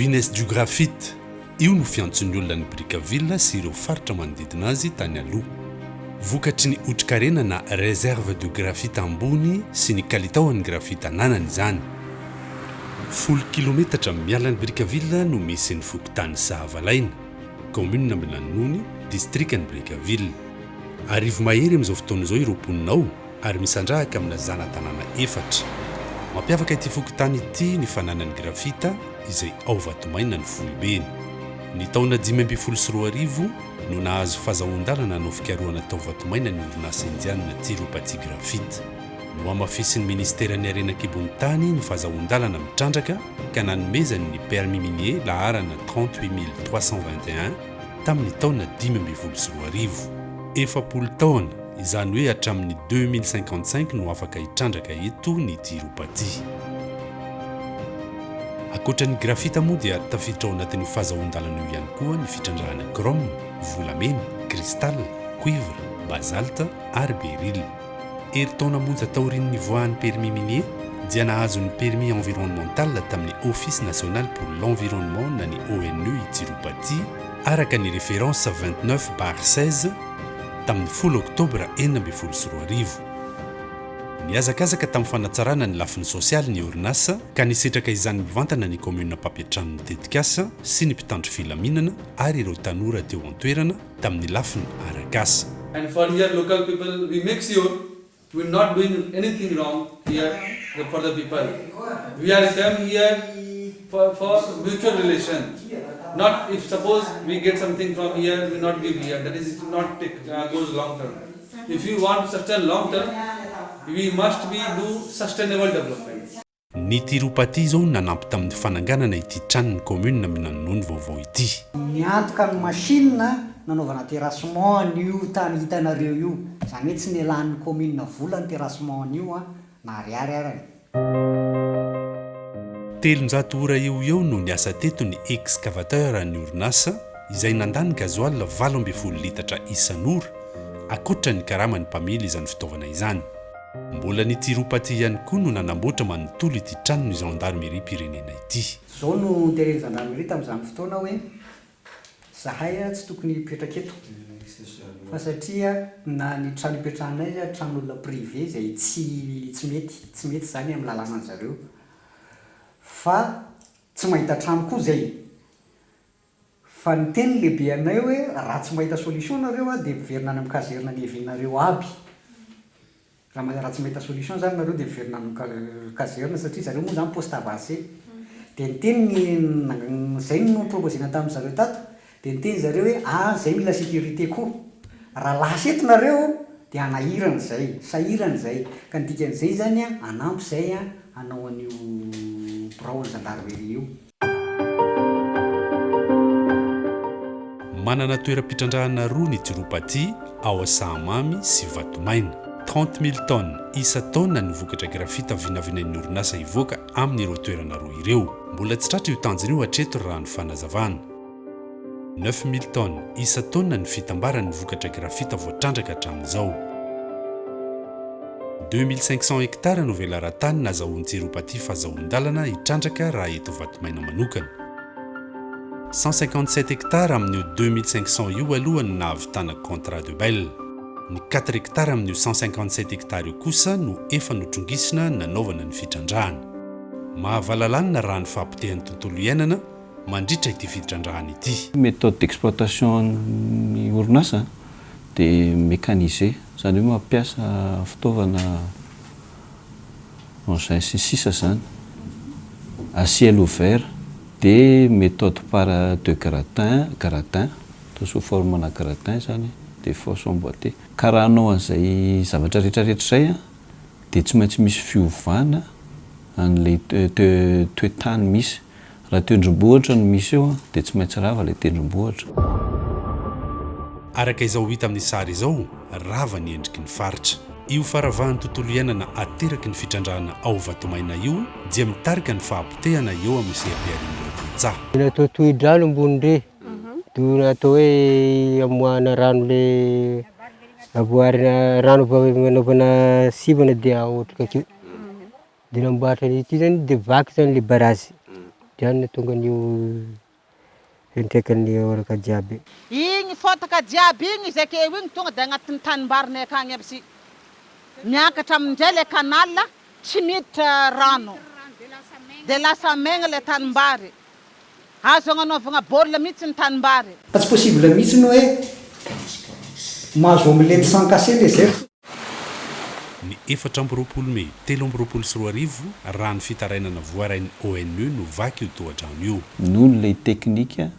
Guinness du graphite. Io no fiantson'ny olona ny Brickaville sy ireo faritra manodidina azy tany aloha. Vokatry ny otrikarenana na réserve de graphite ambony sy ny kalitaon'ny graphite ananany izany. 10 kilometatra miala ny Brickaville no misy ny fokontany Sahavalaina, commune Menanony, district'ny Brickaville. Arivo mahery amin'izao fotoana izao ireo mponinao ary misandrahaka amina zana-tanàna 4. Mampiavaka ity fokontany ity ny fananany grafita izay ao Vatomaina ny foibeny. Ny taona 2012 no nahazo fahazahoan-dalana no fikarohana tao Vatomaina ny orinasa indiana Tirupati Graphite. No amafisin'ny ministeran'ny Arenan-kibon'ny tany ny fahazahoan-dalana mitrandraka ka nanomezany ny permis minier laharana 38321 tamin'ny taona 2012. 70 taona izany hoe hatramin'ny 2055 no afaka hitrandraka eto ny Tirupati. Ankoatran'ny grafita moa dia tafiditra ao anatin'ny fahazahoan-dalana io ihany koa ny fitrandrahana chrome, volamena, cristal, cuivre, basalte ary beryl. Herintaona monja taorian'ny nivoahan'ny permis minier dia nahazo ny permis environnemental tamin'ny Office national pour l'environnement na ny ONU i Tirupati araka ny référence 29/16 tamin'ny 10 oktobra 2012. Niazakazaka tamin'ny fanatsarana ny lafiny sosialy ny orinasa ka nisetraka izany mivantana ny commune Papetrano Tetikasa sy ny mpitandro filaminana ary ireo tanora teo an-toerana tamin'ny lafiny arakasa. And for here local people, we make sure we're not doing anything wrong here for the people. We are come here for mutual relation. Not if suppose we get something from here, we not give here. That is not goes long term. If you want sustain long term, we must do sustainable development. Ny Tirupati zao nanampy tamin'ny fananganana ity tranon'ny commune Menanony vaovao ity. Niantoka ny machine nanaovana terrassement io tany hitanareo io. Zany hoe tsy nialan'ny commune vola ny terrassement io na ariary arany. 300 ora eo no niasa teto ny excavateur ny orinasa izay nandany gasoil 12 litatra isan'ora akoatra ny karamany mpamily izany fitaovana izany. Mbola ny Tirupati ihany koa no nanamboatra manontolo ity trano ny gendarmerie pirenena ity. Zao no nitereny gendarmerie tamin'izany fotoana hoe zahay tsy tokony hipetraka eto. Fa satria na ny trano hipetrahanay tranon'olona privé izay tsy mety zany amin'ny lalàna an'zareo. Fa tsy mahita trano koa zay. Fa ny teny lehibe anay hoe raha tsy mahita solution nareo dia miverina any amin'ny kazerina levinareo aby. Raha tsy mahita solution zany nareo dia miverina amin'ny kazerina satria zareo moa zany poste avancé. Dia ny teny zay no proposena tamin'ny zareo tato. Dia ny teny zareo hoe zay mila sécurité koa. Raha lasa eto nareo dia anahirana zay, sahirana zay. Ka ny dikan'izay zany anampy zay hanao an'io birao gendarmerie io. Manana toeram-pitrandrahana roa ny Tirupati ao Sahamamy sy Vatomaina. 30 000 tonnes isa-taona ny vokatra grafita vinavinain'ny orinasa ivoaka amin'ireo toerana roa ireo. Mbola tsy tratra io tanjona io hatreto raha ny fanazavana. 9 000 tonnes isa-taona ny fitambarany vokatra grafita voatrandraka hatramin'izao. 2500 hektara no velaran-tany nazahoan'ny Tirupati fahazahoan-dalana hitrandraka raha eto Vatomaina manokana. 157 hektara amin'io 2500 io alohany nahavitana contrat de bail. Ny 4 hektara amin'io 157 hektara io kosa no efa notrongisina nanaovana ny fitrandrahana. Mahavalalana raha ny fahampitehan'ny tontolo iainana mandritra ity fitrandrahana ity. Méthode d'exploitation ny orinasa dia mécanisé, zany hoe mampiasa fitaovana engin sy sisa zany à ciel ouvert dia méthode par de gratin sous forme na gratin zany dia fosse emboîtée. Ka raha hanao an'izay zavatra rehetrarehetra zay dia tsy maintsy misy fiovana an'ilay toetany misy. Raha tendrombohitra no misy eo dia tsy maintsy rava ilay tendrombohitra. Araka izao hita amin'ny sary izao, rava ny endriky ny faritra. Io faravahan'ny tontolo iainana ateraky ny fitrandrahana ao Vatomaina io dia mitarika ny fahampitehana eo amin'ny CPR-tsa. Natao tohi-drano ambony re. Natao hoe amoahana rano le avoarina rano manaovana sivana dia otrika akio. Dia namboatra ity zany dia vaky zany le barazy. vidianana tonga an'io entraikany oraka jiaby. Igny fotaka jiaby igny zay ke igny tonga de agnatin'ny tanimbarinay akagny aby si miakatra amin'izay le canal tsy miditra rano de lasa maigna le tanimbary azo agnanaovagna baolina mihitsy ny tanimbary. Tsy possible mihitsy no hoe mahazo omelette sans casser le zay. Ny 4 Mey 2024 raha ny fitarainana voarainy ONU no vaky io tohadrano io. Noho le teknika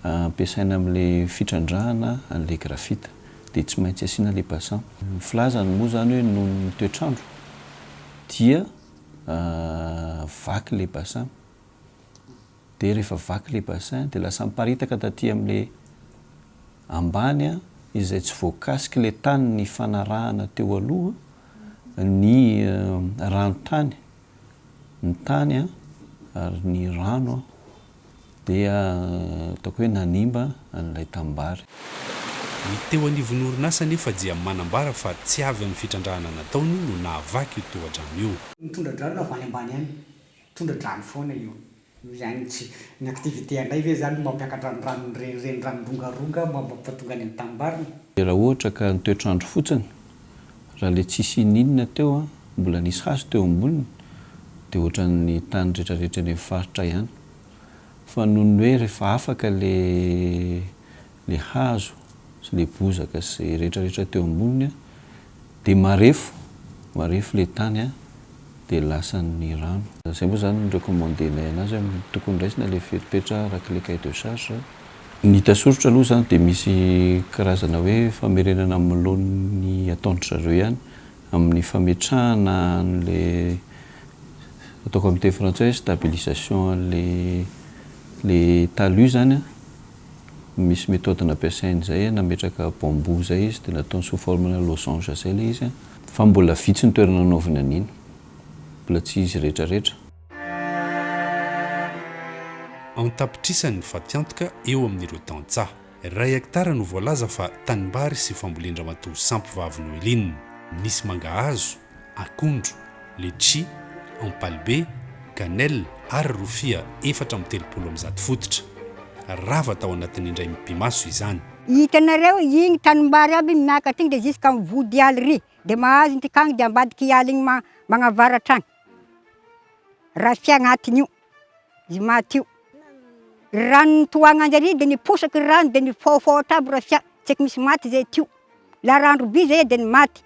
ampiasaina amin'le fitrandrahana an'le grafita dia tsy maintsy asiana le bassin. Ny filazany moa zany hoe noho ny toetrandro dia vaky le bassin. Dia rehefa vaky le bassin dia lasa miparitaka taty amin'le ambany izay tsy voakasiky le tany ny fanarahana teo aloha ny rano-tany, ny tany ary ny rano dia ataoko hoe nanimba an'ilay tanimbary. Ny teo anivon'ny orinasa nefa dia manambara fa tsy avy amin'ny fitrandrahana nataony no nahavaky io tohadrano io. Mitondra-drano avy any ambany any, mitondra-drano foana io. Izany tsy ny activité anay ve zany mampiakatra ny rano reny rano-rongaronga mampatonga any amin'ny tanimbary. Raha ohatra ka ny toetrandro fotsiny raha le tsisy ninona teo mbola nisy hazo teo amboniny dia ohatran'ny tany rehetrarehetra ny faritra ihany. Fa noho ny hoe rehefa afaka le hazo sy le bozaka sy rehetrarehetra teo amboniny dia marefo le tany dia lasan'ny rano. Izay moa zany ny recommandé-nay anazy tokony raisina le feripetra araka le cahier de charge. Ny tasoritra aloha zany dia misy karazana hoe famerenana amin'ny laon'ny ataon'ny zareo ihany amin'ny fametrahana an'le ataoko amin'ny teny frantsay stabilisation le talus zany misy méthode nampiasainy zay nametraka bambou zay izy dia nataony sous forme losange zay le izy fa mbola vitsy ny toerana anaovana an'iny, mbola tsy izy rehetrarehetra. Antapitrisany fatiantoka eo amin'ireo tantsaha. 2 hektara no voalaza fa tanimbary sy fambolendra matoa sampy vavy Noeline. Nisy mangahazo, akondro, letchi, ampalibe, cannelle ary rofia 430 fototra. Rava tao anatin'ny indray mipimaso izany. Hitanareo igny tanimbary aby miakatra igny de jusqu'à mivody aly ry de mahazo ny tikagny de ambadiky aly igny magnavaratra agny. Rafia agnatiny io izy maty io. Rano toagna anjary de niposaky rano de nifaofaotra aby rafia tsy eky misy maty zay tio. La randro bi zay de ny maty.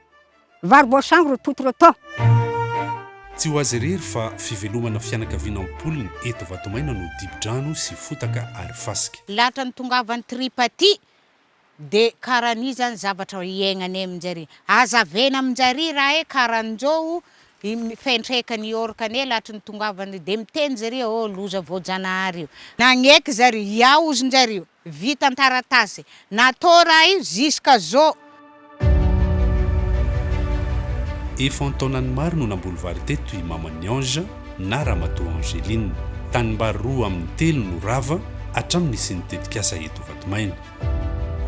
Vary voasango rototo roto. Tsy ho azy irery fa fivelomana fianakaviana ampoliny eto Vatomaina no dibo-drano sy fotaka ary fasika. Latra ny tongavany tripaty de karany zany zavatra iaignany aminjary. Azavena aminjary raha e karanjao fentraikany orkany latra ny tongavany de miteny zareo loza voajanahary io. Nagneky zareo iaozonjareo vita an-taratasy. Natao raha io jusqu'à zao. Efa antaonany maro no namboly teto i Mama Niange na Ramatoa Angeline. Tanimbary 2 amin'ny 3 no rava hatramin'ny sy nitetikasa eto Vatomaina.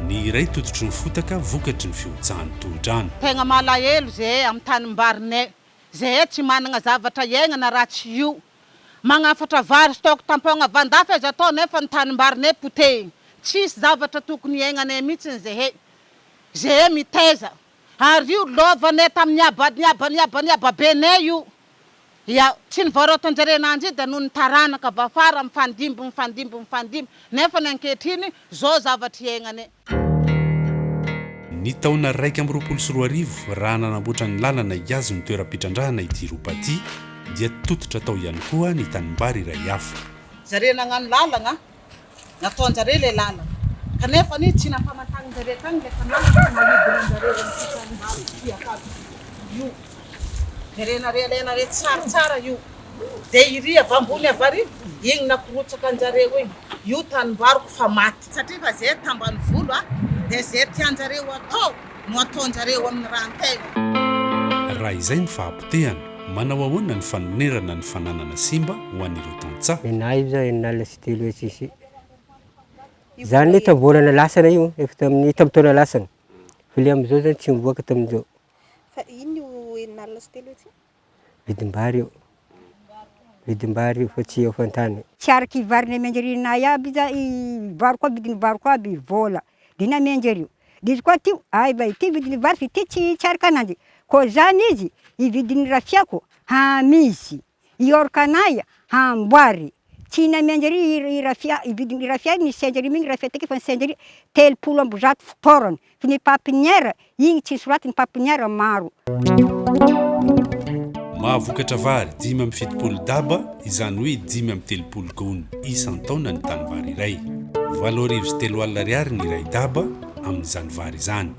Ny iray tototry ny fotaka vokatry ny fihotsahan'ny tohadrano. Tegna malahelo zay amin'ny tanimbarinay. Zay tsy manana zavatra iaignana raha tsy io. Magnafatra vary stoko tampona vandafa aza atao nefa ny tanimbarinay potehigny. Tsisy zavatra tokony iaignanay mihitsy zay. Zay mitaiza. Ary io lovanay tamin'ny ababenay io. Ya tsy nivarotan-jareo ananjy da noho ny taranaka avy afara mifandimby. Nefa ny ankehitriny zao zavatra iaignanay. Ny taona 2024 raha nanamboatra ny lalana iazo ny toeram-pitrandrahana ity Ropaty dia tototra tao ihany koa ny tanimbary iray hafa. Zareo nagnano lalagna, nataonjareo le lalagna. Kanefa ny tsy nampamantanin-jareo tagny le fanalana manidina-jareo amin'ny tanimbary ity akaby. Io. Jarenareo tsara io. De iry avy ambony avy ary, igny nakorotsaka anjareo igny. Io tanimbariko fa maty. Satria fa zay tambany volo de zay tianjareo atao no ataonjareo amin'ny rahan-tegna. Raha izay ny fahampotehana, manao ahoana ny fanonerana ny fananana simba ho an'ireo tantsaha. Enay zay enala sy telo tsisy. Zany le tambolana lasana io, efa tamin'ny tamin'ny lasana. Fili am'izao zany tsy mivoaka tamin'izao. Fa ino enala sy telo tsisy? Vidim-bary io. vidim-bary fa tsy eo fantany. Tsy araky variny amenjerinay aby vary koa vidiny vary koa aby vola de na amenjerio de izy koa tio ba ity vidiny vary fa ity tsy araka ananjy koa zany izy ividiny rafiako hamisy ioraka anay hamboary tsy namenjery ividiny rafia ny senjery miny rafia take fa senjery 300 fitaorany fa ny papinière igny tsy soratiny papinière maro. Mahavokatra vary 5 daba izany hoe 5 gaony isan-taona ny tany vary iray. 8 ariary ny iray daba amin'izany vary izany.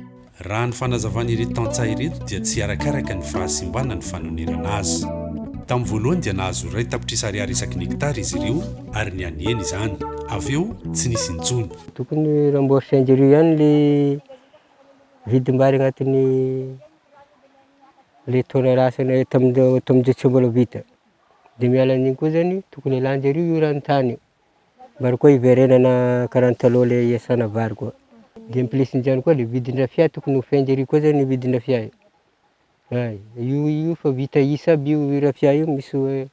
Raha ny fanazavana ireto tantsaha ireto dia tsy arakaraka ny fahasimbana ny fanonerana azy. Tamin'ny voalohany dia nahazo 2 ariary isaky ny hektara izy ireo ary ny anieny izany. Avy eo tsy nisy intsony. Tokony ramboasanjireo ihany le vidim-bary agnatin'ny le taona lasany tamin'izay tsy mbola vita. De miala an'igny koa zany tokony alanjireo io ranotany mbar koa iverenana karaha ny taloha le iasana vary koa. De ampilesin'izany koa le vidin-drafia tokony hofianjary koa zany vidin-drafia io. Io fa vita isa aby io rafia io misy hoe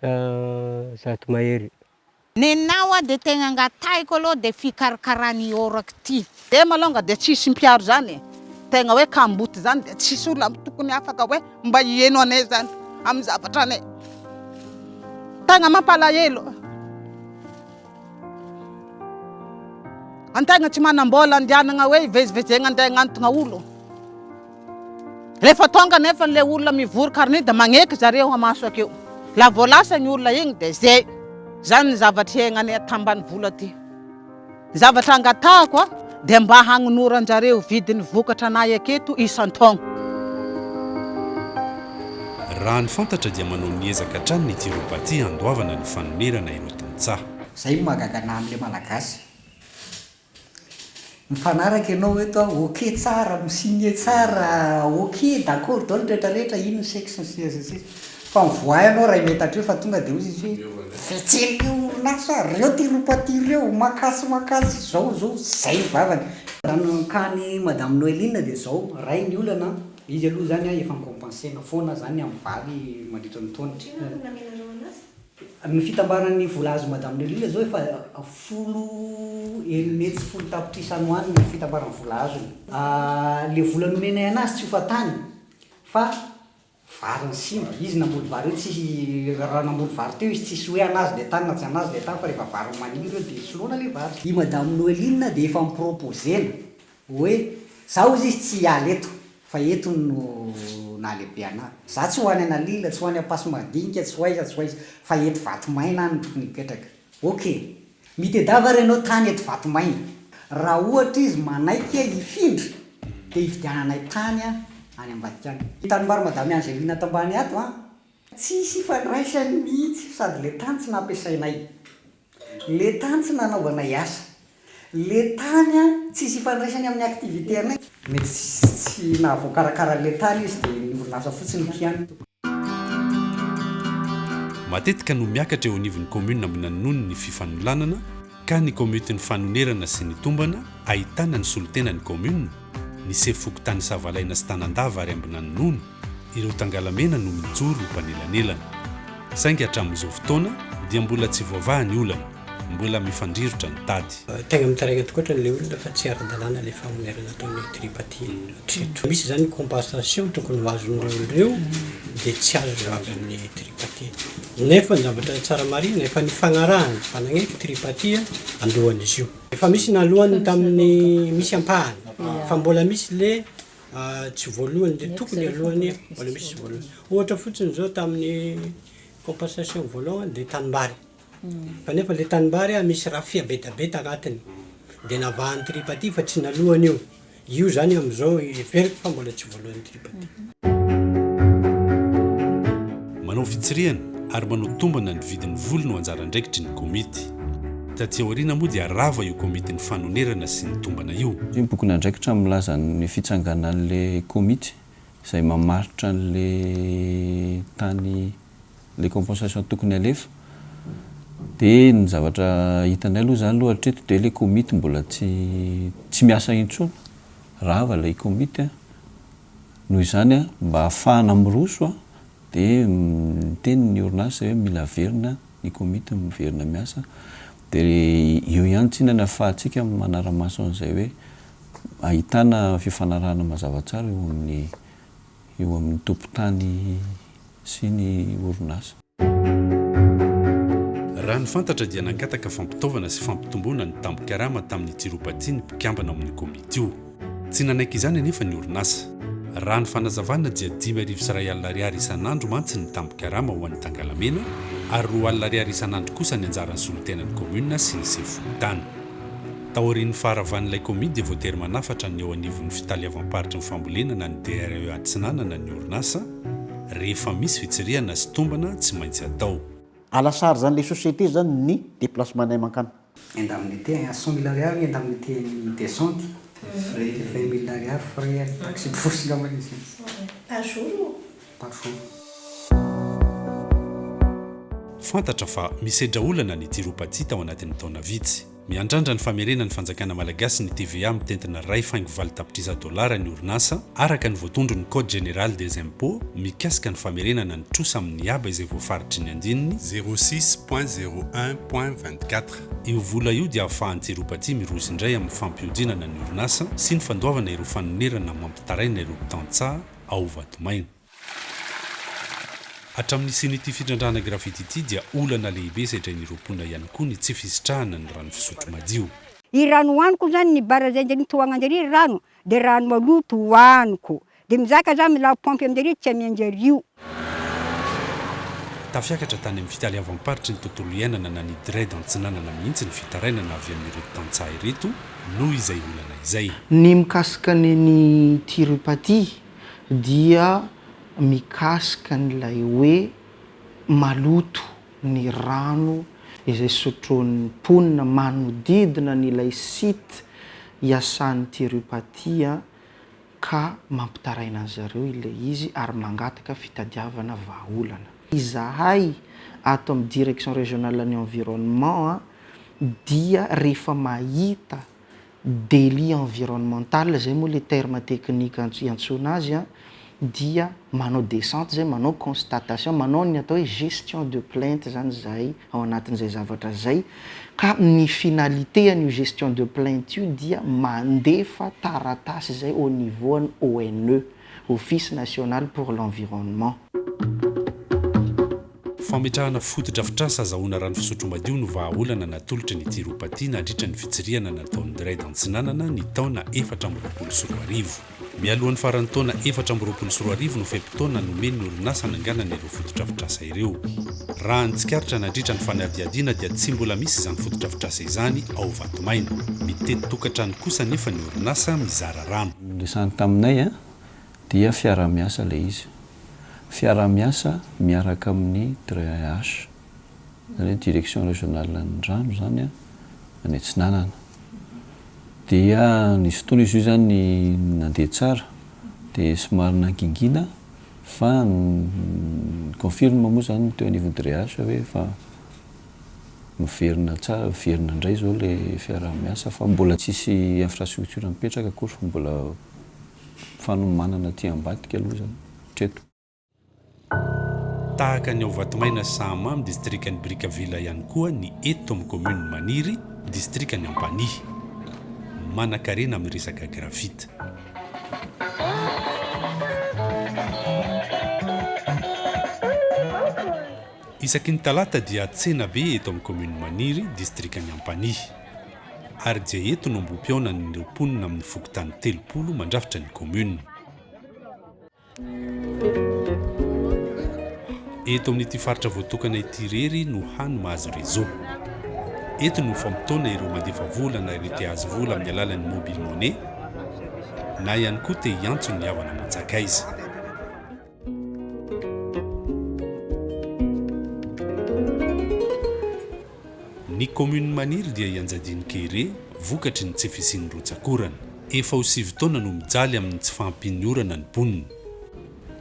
100 mahery. Nenao de tegna angataiko aloha de fikarakarany orako ty. De malonga de tsisy mpiaro zany. Tegna hoe kamboty zany de tsisy olona tokony afaka hoe mba hieno anay zany amin'ny zavatra anay. Tegna mampalahelo. Antegna tsy manambola andianana hoe ivezivezegna andeha hagnantona olo. Rehefa tonga nefa le olona mivory karny de magneky zareo hamaso akeo. La voalasa ny olona igny de zay. Zany ny zavatra iainganay atambany vola ty. Zavatra angatahako de mba hagnoran-jareo vidiny vokatra anay aketo isan-taogno. Raha ny fantatra dia manao niezaka hatrany ny tiropatia andoavana ny fanonerana ireo tantsaha. Zay magagana am'le malagasy. Mifanaraka ianao eto ok tsara, misigné tsara, ok d'accord daholo rehetrarehetra ino ny sexe fa mivoay anao ray metatreo fa tonga de ozy izy hoe fetsely orinasa reo tiropatia reo makasy zao zay vavany. Raha nankany madame Noeline de zao ray ny olana izy aloha zany efa mikompensena foana zany amin'ny vary mandritra ny taona. Ny fitambaran'ny vola azo madame Noeline zao efa 10 tapitrisa any hoany ny fitambaran'ny vola azony. Le vola nomenay anazy tsy ho fatany fa vary ny simba izy namboly vary io tsisy raha namboly vary teo izy tsisy hoe anazy le tany na tsy anazy le tany fa rehefa vary maniry eo de soloana le vary. I madame Noeline de efa miproposena hoe zaho izy tsy hiala eto fa eto no nalehibe anahy. Za tsy hoany analila, tsy hoany ampasi-madinika, tsy hoaiza fa eto Vatomaina any tokony hipetraka. Ok, mitedava renao tany eto Vatomaina. Raha ohatra izy manaika ifindra de ividiananay tany any Ambadikany. Tanimbary madame Angelina tambany ato tsisy ifandraisany mihitsy sady le tany tsy nampiasainay. Le tany tsy nanaovanay asa. Le tany tsisy ifandraisany amin'ny activité anay. Mety tsy nahavoakarakara le tany izy de orinasa fotsiny kiany. Matetika no miakatra eo anivon'ny commune ambona nono ny fifanolanana ka ny comité ny fanonerana sy ny tombana ahitana ny solotena ny commune ny sefokotany Savalaina sy Tanandava ary ambona nono ireo tangalamena no mijoro mpanelanelana. Saingy hatramin'izao fotoana dia mbola tsy voavahany olana, mbola mifandrirotra ny tady. Tegna mitaraigna tokotra le olona fa tsy ara-dalàna le famonerana ataon'ny tripatie tretro. Misy zany compensation tokony ho azon'ireo de tsy azo amin'ny tripatie. Nefa ny zavatra tsara marina efa ny fagnarahany fanagneky tripatie andohan'izy io. Efa misy nalohany tamin'ny misy ampahany fa mbola misy le tsy voalohany de tokony alohany mbola misy voalohany. Ohatra fotsiny zao tamin'ny compensation voalohany de tanimbary. Fa nefa le tanimbary misy rafia betabeta agnatiny de navahan'ny tripatie fa tsy nalohany io. Io zany am'izao iveriko fa mbola tsy voalohany tripatie. Manao fitsiriana ary manao tombana ny vidin'ny voly no anjaran-draikitry ny komity. Taty aoriana moa dia rava io komity ny fanonerana sy ny tombana io. Ny bokona andraikitra milaza ny fitsanganan'le komity izay mamaritra n'le tany le compensation tokony alefa. De ny zavatra hitanay aloha zany aloha hatreto de le komity mbola tsy miasa intsony. Rava le komity noho izany mba ahafahana miroso de teny ny orinasa hoe mila verina ny komity miverina miasa dia io ihany tsinana ahafahantsika manara-maso an'izay hoe ahitana fifanarahana mazava tsara eo amin'ny tompon-tany sy ny orinasa. Raha ny fantatra dia nangataka fampitaovana sy fampitomboana ny tambo-karama tamin'ny tsiropatiny mpikambana amin'ny komity io. Tsy nanaiky izany anefa ny orinasa. Raha ny fanazavana dia 5,000 ariary isan'andro mantsy ny tambo-karama ho an'ny tangalamena ary 4 ariary isan'andro kosa ny anjaran'ny solotenan'ny komuna sy ny sefontany. Taorian'ny faharavan'ilay komity dia voatery manafatra ny eo anivon'ny fitaliavam-paritra ny fambolenana ny DRE antsinanana ny orinasa rehefa misy fitsirihana sy tombana tsy maintsy atao. Alasary zany le société zany ny déplacement nay mankany. Indemnité à 100 000 ariary, indemnité ny descente, 20 000 ariary, frais taxi fosina manisy. Par jour? Par jour. Fantatra fa misedra olana ny tiropatia tao anatin'ny taona vitsy. Miandrandra ny famerenany fanjakana malagasy ny TVA mitentina $2,000 ny orinasa araka ny voatondro ny Code Général des Impôts mikasika ny famerenana ny trosa amin'ny aba izay voafaritry ny andininy 06.01.24. Io vola io dia ahafahan'ny tiropatia miroso indray amin'ny fampiodinana ny orinasa sy ny fandoavana ireo fanonerana mampitaraina ireo mpitantsaha ao Vatomaina. Hatramin'ny sinity fitrandrana grafity ity dia olana lehibe saitran'ireo mpona ihany koa ny tsy fisitrahana ny rano fisotro madio. I rano hoaniko zany ny barazay ny toagnanjary rano dia rano maloto hoaniko dia mizaka za mila pompy aminjary tsy amianjary. Tafiakatra tany amin'ny fitaliavam-paritra ny tontolo iainana na ny dread antsinanana mihitsy ny fitarainana avy amin'ireo tantsaha ireto noho izay olana izay. Ny mikasika ny tiropatia dia mikasika n'ilay hoe maloto ny rano izay sotroan'ny mponina manodidina n'ilay site iasan'ny tiropatia ka mampitaraina azy zareo ilay izy ary mangataka fitadiavana vahaolana. Izahay ato amin'ny direction régionale ny environnement dia rehefa mahita délit environnemental zay moa le terme technique iantsona azy dia manao descente zay manao constatation manao ny atao hoe gestion de plainte zany zay ao anatin'izay zavatra zay ka ny finalité ny gestion de plainte io dia mandefa taratasy zay au niveau ny ONE Office National pour l'Environnement. Fametrahana fotodrafitrasa azahoana rano fisotro madio no vahaolana natolotra ny tiropatia nandritra ny fitsirihana nataon'ny DRED antsinanana ny taona 2024. Mialohan'ny faran'ny taona 2024 no fepitona nomeny ny orinasa nanganana ireo fotodrafitrasa ireo. Raha nitsikaritra nandritra ny fanadiadiana dia tsy mbola misy izany fotodrafitrasa izany ao Vatomaina. Mitety tokantrano kosa nefa ny orinasa mizara rano. Lesany taminay dia fiara-miasa ilay izy. Fiara-miasa miaraka amin'ny DRH, zany direction régionale ny rano zany any Antsinanana. Dia nisy fotoana izy io zany nandeha tsara dia somary nankingina fa confirme moa zany teo anivon'ny DRH hoe fa miverina tsara, miverina indray zao le fiara-miasa fa mbola tsisy infrastructure mipetraka akory fa mbola fanomanana ty ambadika aloha zany treto. Tahaka ny ao Vatomaina Sahamamy district-ny Brickaville ihany koa ny eto amin'ny commune Maniry district-ny Ampany manan-karena amin'ny resaka grafite. Isaky ny talata dia tsena be eto amin'ny commune Maniry district-ny Ampany ary dia eto no ombom-piaonany ireo mponina amin'ny fokotany 30 mandrafitra ny commune. Eto amin'ity faritra voatokana ity rery no hany mahazo réseau. Eto no fampitona ireo mandefa vola na ireo te azo vola amin'ny alalan'ny mobile monnaie na ihany koa te hiantso ny havana manjakaiza. Ny commune Maniry dia ianjadiany Kere vokatry ny tsy fisian'ny rotsakorana. Efa ho 7 taona no mijaly amin'ny tsy fahampian'ny orana ny mponina.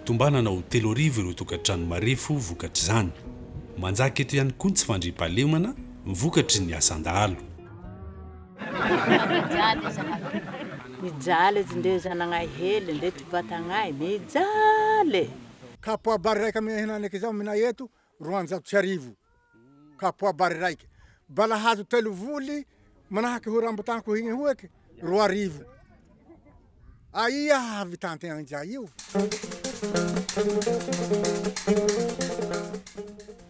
Tombanana ho 3 arivo ireo tokantrano marefo vokatry izany. Manjaka eto ihany koa ny tsy fandriam-pahalemana vokatry ny asan-dahalo. Mijaly izy ndeo zanagnahy hely ndeo ty vatagnahy mijaly. kapoabary raiky amy henaniky zao mina eto 200 kapoabary raiky balahazo 3 voly manahaky ho rambotako igny hoaky 2 aia havitantegna zay io.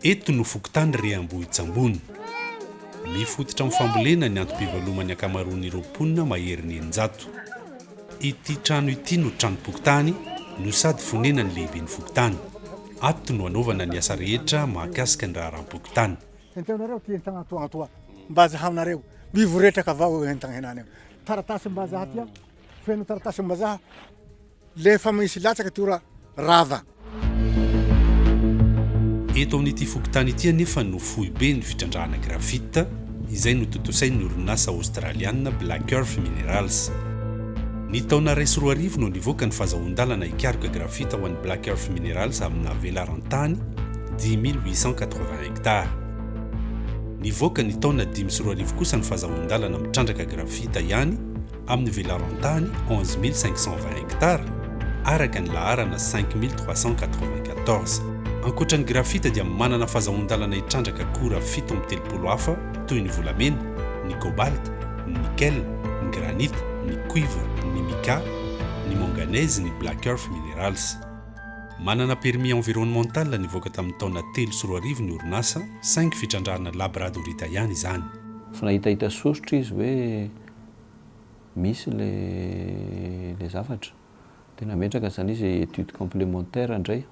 Eto no fokotany Reambohitsambony. Mifototra amin'ny fambolena ny antom-pivalomany akamaroan'ireo mponina mahery ny 900. Ity trano ity no trano-pokotany no sady fonena ny lehibe ny fokotany. Ato no anaovana ny asa rehetra mahakasika ny raharam-pokotany. Enteonareo ty entagna toa mba zahaonareo mivoretraka avao entagna henany taratasy mba zaha tia feno taratasy mba zaha lefa misy latsaky tora rava. Eto amin'ity fokotany ity anefa no fohy be ny fitrandrahana grafita izay no totosain'ny orinasa australiana Black Earth Minerals. Ny taona 2010 no nivoaka ny fahazahoan-dalana hikaroka grafita ho an'ny Black Earth Minerals amina velarantany 10880 hectare. Nivoaka ny taona 2010 kosa ny fahazahoan-dalana mitrandraka grafita ihany amin'ny velarantany 11520 hectare araka ny laharana 5394. Ankoatran'ny grafita dia manana fahazahoan-dalana hitrandraka akora 730 hafa toy ny volamena, ny cobalt, ny nickel, ny granite, ny cuivre, ny mica, ny manganèse, ny Black Earth Minerals. Manana permis environnemental nivoaka tamin'ny taona 3 ny orinasa 5 fitrandrahana labradorita ihany izany. Fa nahitahita sositra izy hoe misy le zavatra dia nametraka zany izy étude complémentaire indray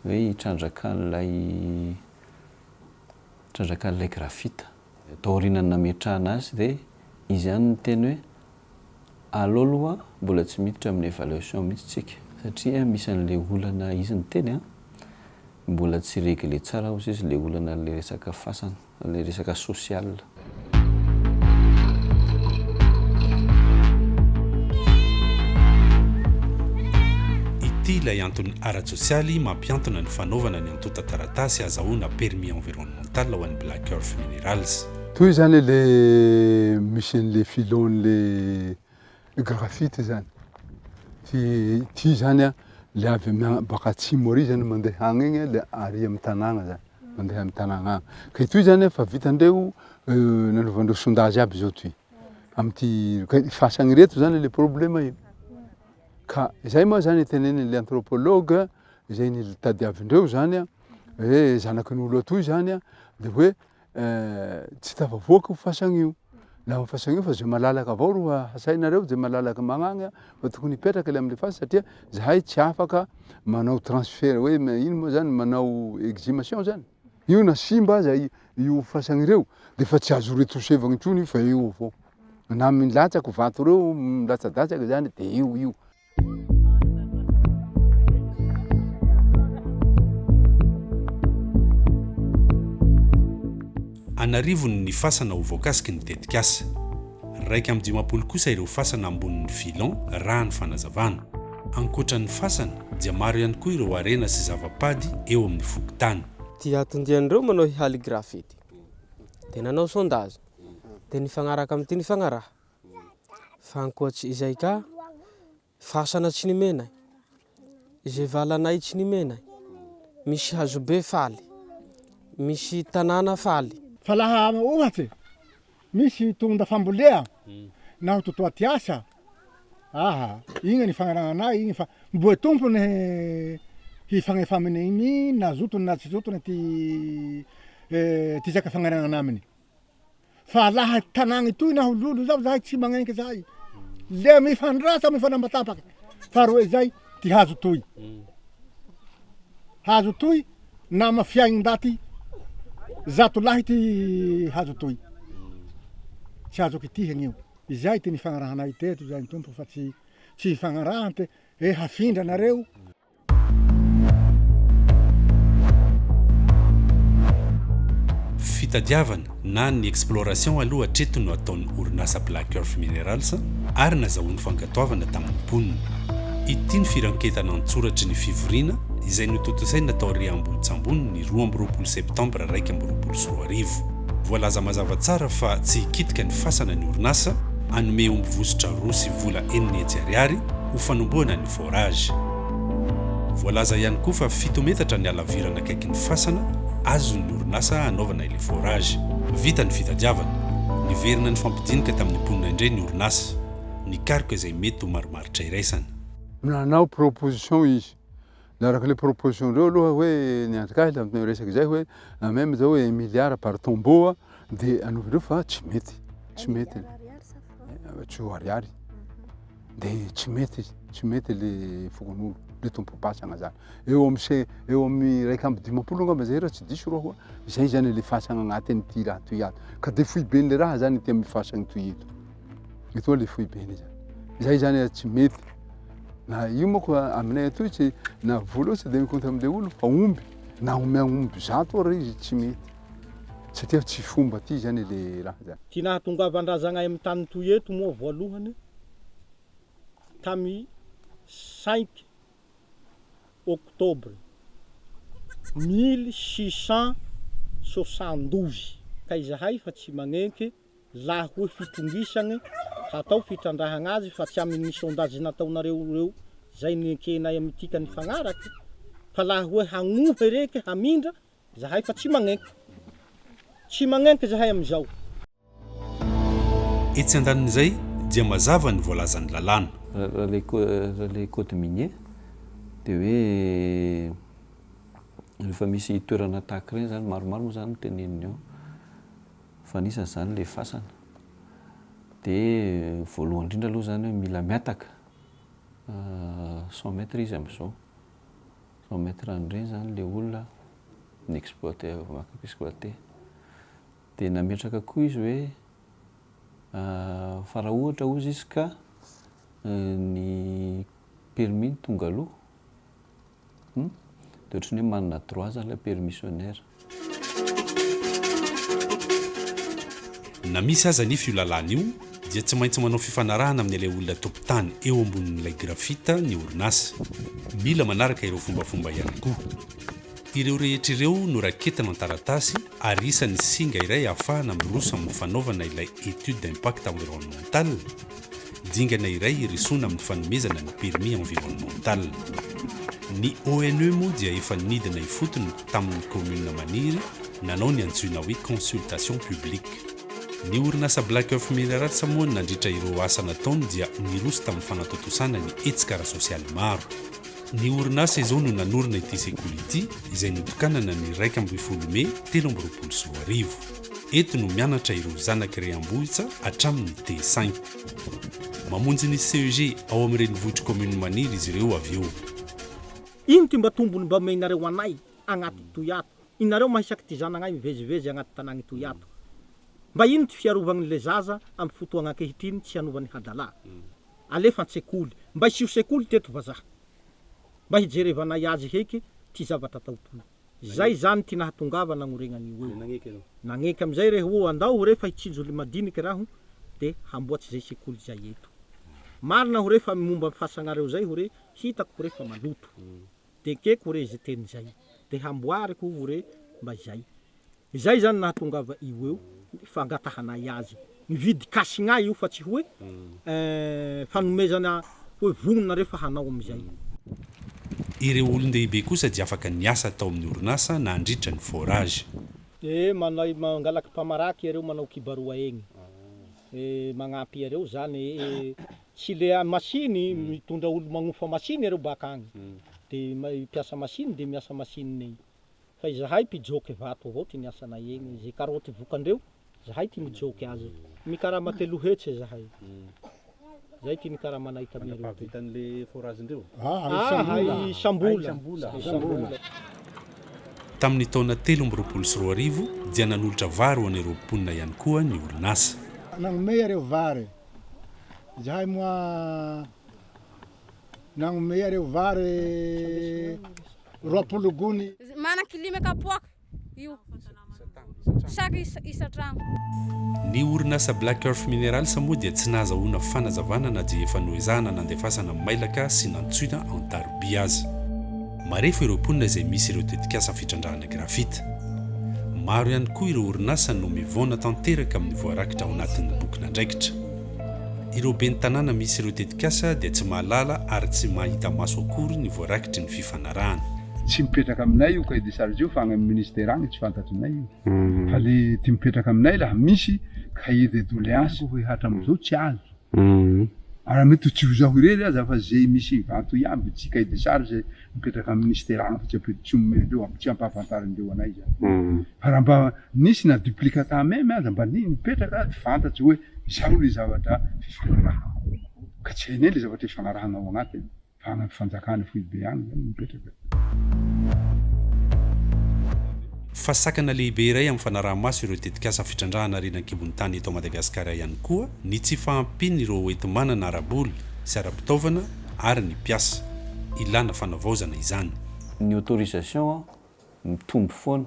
hoe hitrandraka an'ilay grafita taorianany nametrahana azy dia izy ihany ny teny hoe aloloha mbola tsy miditra amin'ny évaluation mihitsy tsika satria misy an'ilay olana izy ny teny mbola tsy réglé tsara ozy izy le olana le resaka fasana le resaka social. Ilay antony ara-tsosialy mampiantona ny fanaovana ny antota taratasy azahoana permis environnemental ho an'ny Black Earth Minerals. Toy zany le misy an'le filon'le grafite zany. Ty zany le avy baka atsimo ary zany mandeha agny igny le ary amin'ny tanàna zany mandeha amin'ny tanàna agny. Ka toy zany fa vitandreo nanaovandreo sondage aby zao toy. Amty fasagny reto zany le problème io. Ka izay moa zany tenen'le anthropologue izay ny tadiavindreo zany hoe zanakin'olo atoy zany dia hoe tsy tafavoaka fasagny io. Laha fasagny io fa zay malalaka avao ro hasainareo zay malalaka magnagny fa tokony hipetraka le am'le fasy satria zahay tsy afaka manao transfert hoe ino moa zany manao exhumation zany. Io na simba aza io fasagny ireo dia fa tsy azo retrosevagny intsony io fa io avao. Na milatsaka vato reo milatsadasaka zany dia io. Anarivony ny fasana ho voakasiky ny tetikasa. Raiky amin'ny 10 kosa ireo fasana ambonin'ny filon raha ny fanazavana. Ankoatran'ny fasana dia maro ihany koa ireo arena sy zavapady eo amin'ny fokotany. Ty atondian'ireo manao hihaly grafity dia nanao sondage dia nifagnaraka amin'ity nifagnaraha fa ankoatsy izay ka fasana tsy nimena izay valanay tsy nimena misy hazobe faly misy tanàna faly. Fa laha ohatsy misy tonda fambolea na ho totoaty asa igny ny fagnarana igny fa mboe tompony hifagnefa aminy na zotony na tsy zotony ty zaka fagnarana aminy. Fa laha tanàgny toy na ololo zao zahay tsy magnenky zay le mifandrasa mifanambatapaky fa roe zay ty hazo toy. Hazo toy na mafiagny ndaty zato lahy ty hazo toy. Tsy azo kitihagny io. Izay ty nifagnarahanay teto zay ny tompo fa tsy hifagnarahante hafindra nareo. Fitadiavana na ny exploration aloha hatreto no ataon'ny orinasa Black Earth Minerals ary nazahoan'ny fankatoavana tamin'ny mponina. Ity ny firanketana antsoratry ny fivoriana izay nototosaina tao Reambohitsambony ny 12 septambra 2024. Voalaza mazava tsara fa tsy hikitika ny fasana ny orinasa anome omby vosotra roa sy vola 9 hetsy ariary ho fanomboana ny forage. voalaza ihany koa fa 7 metatra ny alavirana akaiky ny fasana azony orinasa anaovana ile forage vita ny fitadiavana niverina ny fampidinika tamin'ny mponina indray ny orinasa ny karoka izay mety ho maromaritra iraisana nanao proposition izy l'araka le proposition reo aloha hoe niantrikay tamin'ny resaka zay hoe même zao hoe 1 milliard par tombeau de anaovandreo fa tsy mety tsy ho ariary de tsy mety le fokon'olo le tompo-pasagna zany eo amin'ny raiky amby 10 ngamba zay raha tsy diso roa zay zany le fasagna agnatin'ny ty raha toy ato ka de foy be le raha zany ty amin'ny fasagna toy eto le foy be zay zany tsy mety na io moko aminay atoy tsy na voalo tsy de mikonta am'le olo fa omby na omby zato ra izy tsy mety satria tsy fomba ty zany le raha zany ty nahatongavan-drazanay amin'ny tany toy eto moa voalohany tamy 5 octobre 1672 ka izahay fa tsy magnenky laha hoe fitongisagny hatao fitrandrahagna azy fa tsy amin'ny sondage nataonareo reo zay nenkenay amin'tika ny fagnaraky fa laha hoe hagnohy reky hamindra zahay fa tsy magnenky zahay am'izao etsy andanin'izay dia mazava ny voalazan'ny lalàna raha le côte minier de hoe rehefa misy toerana tahaka regny zany maromaro moa zany teneniny eo fa nisany zany le fasana de voalohany indrindra aloha zany hoe mila miataka 100 mètres izy am'izao 100 mètres an'ireny zany le olona nyexploité de nametraka koa izy hoe fa raha ohatra ozy izy ka ny permis tonga aloha de ohatrany hoe manana droit zany le permissionnaire na misy aza ny fiolalana io dia tsy maintsy manao fifanarahana amin'ny ilay olona tompon-tany eo ambonin'ilay grafita ny orinasa mila manaraka ireo fombafomba ihany koa ireo rehetra ireo no raketina an-taratasy ary isan'ny singa iray ahafahana miroso amin'ny fanaovana ilay étude d'impact environnemental dingana iray irisoana amin'ny fanomezana ny permis environnemental ny ONE moa dia efa nidina ifotony tamin'ny commune maniry nanao ny antsoina hoe consultation publique ny orinasa Black Earth Minerals moa nandritra ireo asa nataony dia niroso tamin'ny fanatotosana ny etsikara sosialy maro ny orinasa izao no nanorina ity sekoly ity izay notokanana ny 1 Mey 2024 eto no mianatra ireo zanaky Reambohitra hatramin'ny T5 mamonjy ny CEG ao amin'ireny vohitry commune maniry izy ireo avy eo ino ty mba tombony mba menareo anay agnaty Toyato inareo mahisaky ty zanagnay mivezivezy agnaty tanagny Toyato mba ino ty fiarovagny le zaza amin'ny fotoagna ankehitriny tsy hanovany hadalà alefa an-tsekoly mba hisio sekoly teto vazaha mba hijerevanay azy heky ty zavatra atao toy zay zany ty nahatongava nagnoregnan'io eo nagneky am'izay reho andao refa hitsinjo le madiniky raho de hamboatsy zay sekoly zay eto marina ho refa momba fasagnareo zay hore hitako hore fa maloto de keko hore zay teny zay de hamboariko hore mba zay zany nahatongava io eo fangatahanay azy mividy kasigna io fa tsy hoe fanomezana hoe vognona refa hanao am'izay ireo olon-dehibe kosa dia afaka niasa tao amin'ny orinasa na andritra ny forage manao mangalaky mpamaraky ireo manao kibaroa egny magnampy ireo zany tsy le machine mitondra olo magnofa machine ireo baka agny de piasa machine de miasa machine fa izahay pijoky vato avao ty niasanay egny zay karoty vokandreo zahay ty mijoky azy mikarama telo hetsy zahay zay ty nikaramanay tamireo vitan'le forage ndreo isambola tamin'ny taona 2024 dia nanolotra vary ho an'ireo mponina ihany koa ny orinasa nagnome areo vary zahay moa nagnome areo vary 20 gony manan-kilimy kapoaka io chaque isa-tragno ny orinasa Black Earth Minerals moa dia tsy nahazahoana fanazavana na dia efa noezahana nandefasana mailaka sy nantsoina antaroby azy marefo ireo mponina izay misy ireo tetikasa fitrandrahana grafita maro ihany koa ireo orinasa no mivona tanteraka amin'ny voarakitra ao anatin'ny boky nandraikitra ireo ben'ny tanàna misy ireo tetikasa dia tsy mahalala ary tsy mahita maso akory ny voarakitry ny fifanarahana. Tsy mipetraka aminay io cahier de charge io fa agny amin'ny ministère agny tsy fantatrinay io. Fa le ty mipetraka aminay laha misy cahier de doléance hoe hatram'izao tsy azo. Ara mety tsy ho zaho irery aza fa zay misy vato ihany tsy cahier de charge mipetraka amin'ny ministère agny fa tsy apety omendreo tsy ampahafantarindreo anay zany. Fa raha mba nisy na duplicata meme aza mba ny mipetraka fantatry hoe izao le zavatra fifanaraha. Ka tsy hainay le zavatra fifanarahana ao agnatiny. Fa agny fanjakana foibe agny zany mipetraka. Fa sakana lehibe iray amin'ny fanaraha-maso ireo tetikasa fitrandrahana renan-kibon'ny tany eto Madagasikara ihany koa ny tsy fahampiany ireo enti-manana ara-boly sy ara-pitaovana ary ny mpiasa. Ilana fanavaozana izany. Ny autorisation mitombo foana,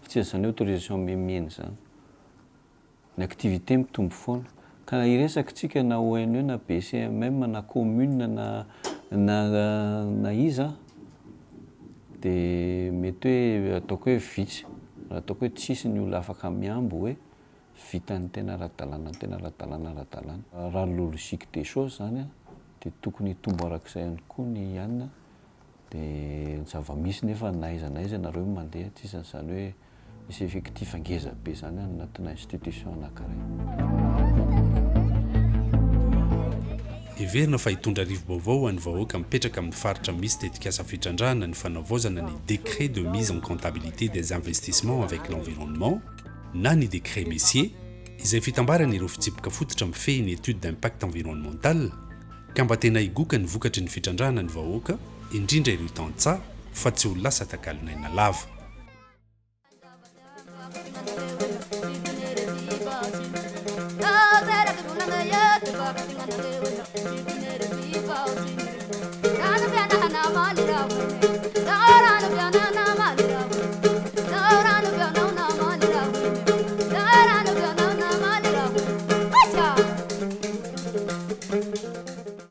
tsy izany autorisation memieny zany. Ny activité mitombo foana. Ka iresakitsika na ONE na BCMM na commune na iza dia mety hoe ataoko hoe vitsy. Ataoko hoe tsisy ny olona afaka miambo hoe vitany tena ara-dalàna tena ara-dalàna. Raha le logique des choses zany dia tokony tombo arak'izay ihany koa ny ianina dia zava-misy nefa naiza nareo mandeha tsisy an'izany hoe misy effectif ngeza be zany anatina institution anankiray. Heverina fa hitondra rivo-baovao ho an'ny vahoaka mipetraka amin'ny faritra misy tetikasa fitrandrahana ny fanavaozana ny décret de mise en comptabilité des investissements avec l'environnement na ny décret Messier izay fitambarana ireo fitsipoka fototra mifehy ny étude d'impact environnemental ka mba tena higoka ny vokatry ny fitrandrahana ny vahoaka indrindra ireo tantsaha fa tsy ho lasa takalinaina lava. Ana